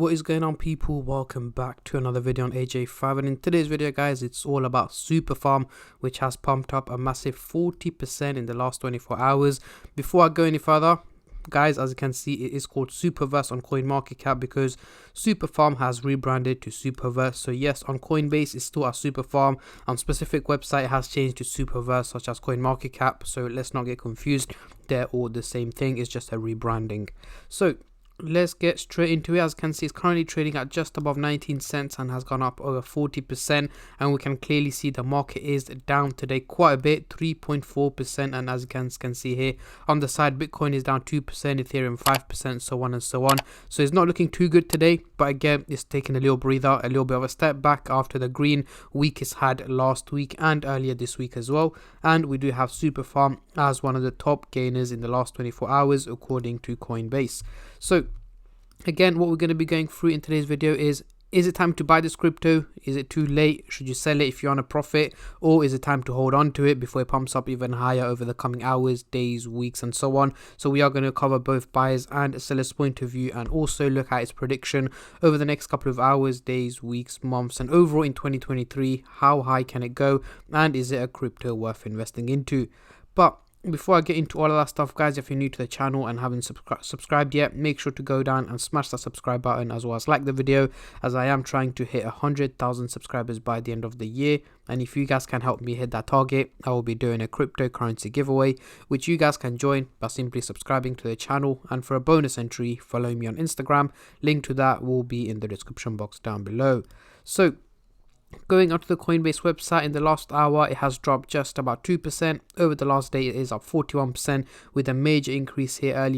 What is going on, people? Welcome back to another video on AJ5, and in today's video guys, it's all about Superfarm, which has pumped up a massive 40% in the last 24 hours. Before I go any further, guys, as you can see, it is called Superverse on CoinMarketCap because Superfarm has rebranded to Superverse. So yes, on Coinbase it's still a Superfarm. On specific website it has changed to Superverse, such as CoinMarketCap. So let's not get confused, they're all the same thing, it's just a rebranding. So let's get straight into it. As you can see, it's currently trading at just above 19 cents and has gone up over 40%, and we can clearly see the market is down today quite a bit, 3.4%, and as you can see here on the side, Bitcoin is down 2%, Ethereum 5%, so on and so on. So it's not looking too good today, but again, it's taking a little breather, a little bit of a step back after the green week it's had last week and earlier this week as well. And we do have Superfarm as one of the top gainers in the last 24 hours according to Coinbase. So again, what we're going to be going through in today's video is it time to buy this crypto? Is it too late? Should you sell it if you're on a profit? Or is it time to hold on to it before it pumps up even higher over the coming hours, days, weeks, and so on? So we are going to cover both buyers and sellers' point of view, and also look at its prediction over the next couple of hours, days, weeks, months, and overall in 2023, how high can it go? And is it a crypto worth investing into? But before I get into all of that stuff, guys, if you're new to the channel and haven't subscribed yet, make sure to go down and smash that subscribe button, as well as like the video, as I am trying to hit 100,000 subscribers by the end of the year. And if you guys can help me hit that target, I will be doing a cryptocurrency giveaway, which you guys can join by simply subscribing to the channel. And for a bonus entry, follow me on Instagram. Link to that will be in the description box down below. So going onto the Coinbase website, in the last hour it has dropped just about 2%. Over the last day it is up 41%, with a major increase here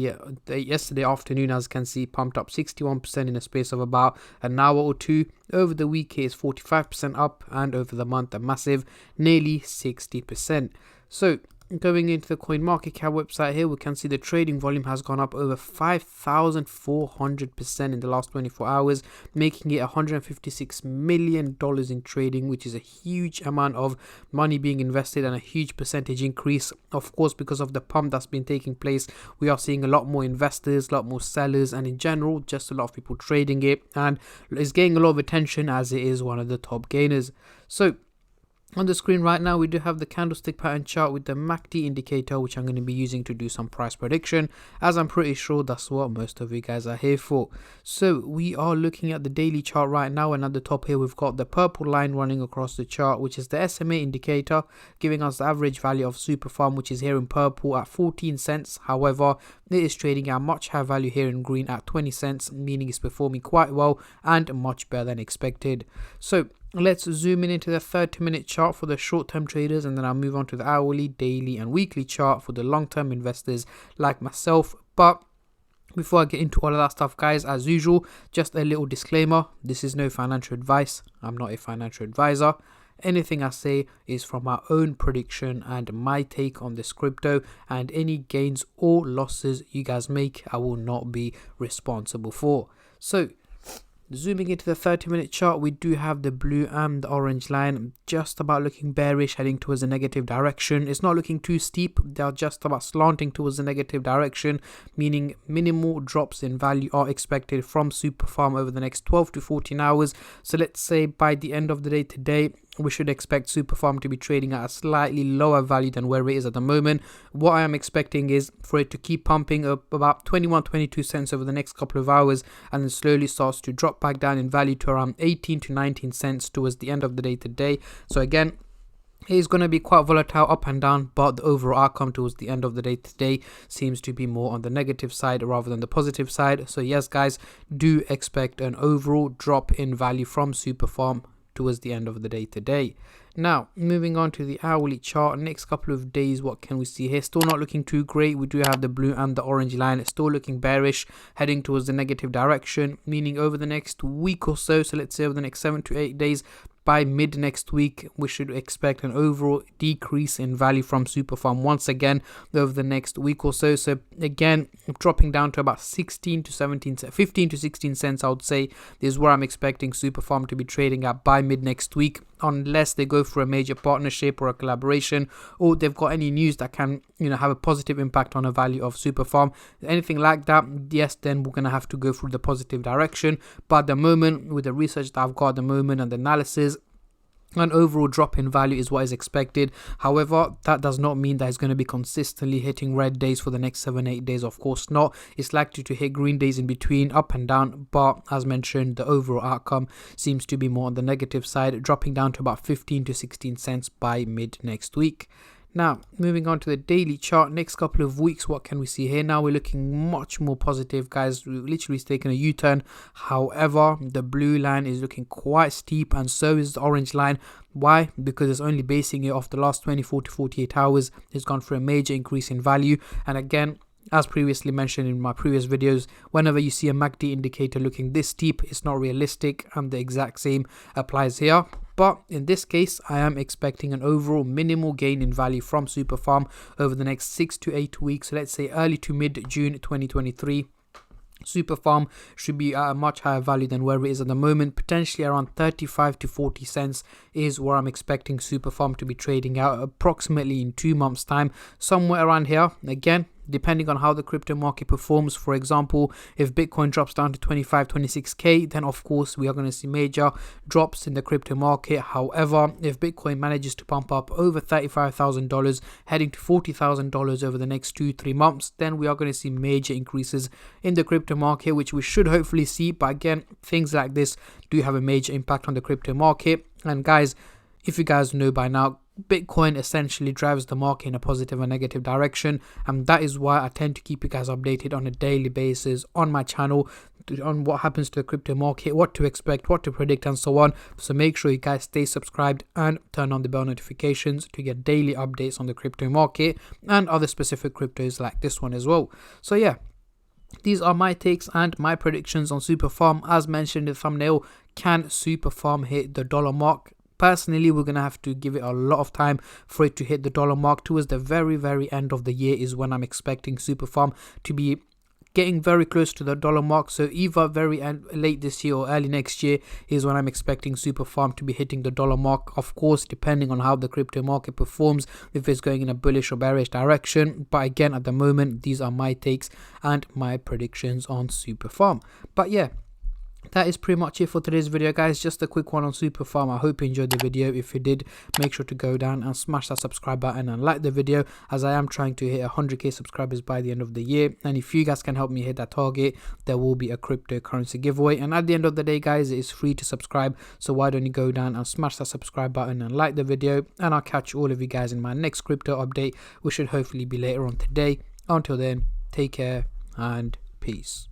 yesterday afternoon, as you can see, pumped up 61% in a space of about an hour or two. Over the week it is 45% up, and over the month a massive nearly 60%. So going into the CoinMarketCap website here, we can see the trading volume has gone up over 5,400% in the last 24 hours, making it $156 million in trading, which is a huge amount of money being invested and a huge percentage increase. Of course, because of the pump that's been taking place, we are seeing a lot more investors, a lot more sellers, and in general, just a lot of people trading it, and it's getting a lot of attention as it is one of the top gainers. So on the screen right now, we do have the candlestick pattern chart with the MACD indicator, which I'm going to be using to do some price prediction, as I'm pretty sure that's what most of you guys are here for. So we are looking at the daily chart right now, and at the top here we've got the purple line running across the chart, which is the SMA indicator, giving us the average value of Superfarm, which is here in purple at 14 cents. However, it is trading at much higher value here in green at 20 cents, meaning it's performing quite well and much better than expected. So let's zoom in into the 30-minute chart for the short-term traders, and then I'll move on to the hourly, daily, and weekly chart for the long-term investors like myself. But before I get into all of that stuff, guys, as usual, just a little disclaimer: this is no financial advice. I'm not a financial advisor. Anything I say is from my own prediction and my take on this crypto, and any gains or losses you guys make, I will not be responsible for. So zooming into the 30-minute chart, we do have the blue and the orange line just about looking bearish, heading towards a negative direction. It's not looking too steep, they're just about slanting towards a negative direction, meaning minimal drops in value are expected from Superfarm over the next 12 to 14 hours. So let's say by the end of the day today, we should expect Superfarm to be trading at a slightly lower value than where it is at the moment. What I am expecting is for it to keep pumping up about 21-22 cents over the next couple of hours, and then slowly starts to drop back down in value to around 18 to 19 cents towards the end of the day today. So again, it is going to be quite volatile up and down, but the overall outcome towards the end of the day today seems to be more on the negative side rather than the positive side. So yes, guys, do expect an overall drop in value from Superfarm towards the end of the day today. Now, moving on to the hourly chart, next couple of days, what can we see here? Still not looking too great. We do have the blue and the orange line. It's still looking bearish, heading towards the negative direction, meaning over the next week or so, so let's say over the next 7 to 8 days, by mid next week, we should expect an overall decrease in value from Superfarm once again over the next week or so. So again, dropping down to about 15 to 16 cents, I would say, is where I'm expecting Superfarm to be trading at by mid next week, unless they go for a major partnership or a collaboration, or they've got any news that can, have a positive impact on the value of Superfarm. Anything like that, yes, then we're going to have to go through the positive direction. But at the moment, with the research that I've got at the moment and the analysis, an overall drop in value is what is expected. However, that does not mean that it's going to be consistently hitting red days for the next 7-8 days. Of course not. It's likely to hit green days in between, up and down, but as mentioned, the overall outcome seems to be more on the negative side, dropping down to about 15 to 16 cents by mid next week. Now, moving on to the daily chart, next couple of weeks, what can we see here? Now we're looking much more positive, guys. We've literally taken a U-turn. However, the blue line is looking quite steep, and so is the orange line. Why? Because it's only basing it off the last 24 to 48 hours. It's gone for a major increase in value. And again, as previously mentioned in my previous videos, whenever you see a MACD indicator looking this steep, it's not realistic, and the exact same applies here. But in this case, I am expecting an overall minimal gain in value from Superfarm over the next 6 to 8 weeks. So let's say early to mid June 2023. Superfarm should be at a much higher value than where it is at the moment. Potentially around 35 to 40 cents is where I'm expecting Superfarm to be trading out approximately in 2 months' time, somewhere around here. Again, depending on how the crypto market performs. For example, if Bitcoin drops down to 26k, then of course we are going to see major drops in the crypto market. However, if Bitcoin manages to pump up over $35,000, heading to $40,000 over the next 2-3 months, then we are going to see major increases in the crypto market, which we should hopefully see. But again, things like this do have a major impact on the crypto market. And guys, if you guys know by now, Bitcoin essentially drives the market in a positive and negative direction, and that is why I tend to keep you guys updated on a daily basis on my channel on what happens to the crypto market, what to expect, what to predict, and so on. So make sure you guys stay subscribed and turn on the bell notifications to get daily updates on the crypto market and other specific cryptos like this one as well. So yeah, these are my takes and my predictions on Superfarm. As mentioned in the thumbnail, can Superfarm hit the dollar mark? Personally, we're going to have to give it a lot of time for it to hit the dollar mark. Towards the very end of the year is when I'm expecting Superfarm to be getting very close to the dollar mark. So either late this year or early next year is when I'm expecting Superfarm to be hitting the dollar mark. Of course, depending on how the crypto market performs, if it's going in a bullish or bearish direction. But again, at the moment, these are my takes and my predictions on Superfarm. But yeah, that is pretty much it for today's video, guys. Just a quick one on Superfarm. I hope you enjoyed the video. If you did, make sure to go down and smash that subscribe button and like the video, as I am trying to hit 100k subscribers by the end of the year. And if you guys can help me hit that target, there will be a cryptocurrency giveaway. And at the end of the day, guys, it is free to subscribe, so why don't you go down and smash that subscribe button and like the video. And I'll catch all of you guys in my next crypto update, which should hopefully be later on today. Until then, take care and peace.